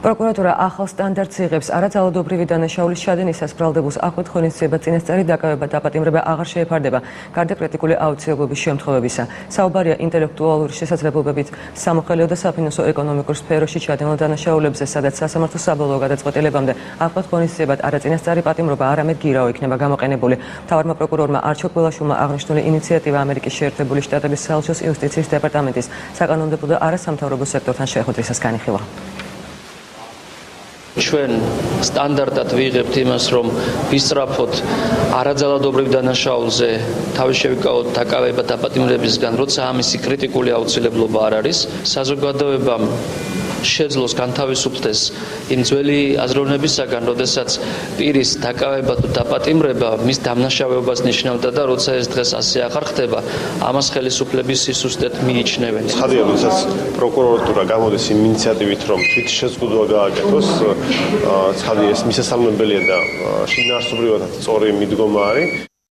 Პროკურატურა ახალ სტანდარტს იღებს არაძალადობრივი დანაშაულის ჩადენისას ბრალდებულს აქვთ ღონისძიება წინასწარი დაკავება დაპატიმრება აღარ შეეფარდება გარდა კრიტიკული აუცილებლობის შემთხვევებისა. საუბარია ინტელექტუალური შესაძლებლობებით სამოხელეო და საფინანსო ეკონომიკურ სფეროში ჩადენილ დანაშაულებზე, სადაც სასამართლოს საბოლოო გადაწყვეტილებამდე აქვთ ღონისძიებად არა წინასწარი პატიმრობა, არამედ გირაო იქნება გამოყენებული. მთავარმა პროკურორმა არჩილ კველაშვილმა აღნიშნული ინიციატივა ამერიკის შეერთებული შტატების საელჩოს იუსტიციის დეპარტამენტის საკანონმდებლო და არასამთავრობო სექტორთან შეხვედრისას განიხილვა. ჩვენ სტანდარტად ვიღებთ იმას, რომ ვისწრაფოთ არაძალადობრივ დანაშაულზე თავის შევიკავოთ დაკავება დაპატიმრებისგან, როცა ამისი კრიტიკული აუცილებლობა არ არის. საზოგადოებამ შეძლოს განთავისუფლდეს იმ ძველი აზროვნებისაგან, როდესაც პირის დაკავება თუ დაპატიმრება მის დამნაშავეობას ნიშნავდა და როცა ეს დღეს ასე აღარ ხდება, ამას ხელისუფლების სისუსტედ მიიჩნევენ. ცხადია, როდესაც პროკურატურა გამოდის იმ ინიციატივით, რომ თვითშეზღუდვა გააკეთოს, ცხადია, ეს მისასალმებელია და შინაარსობრივად სწორი მიდგომა არის.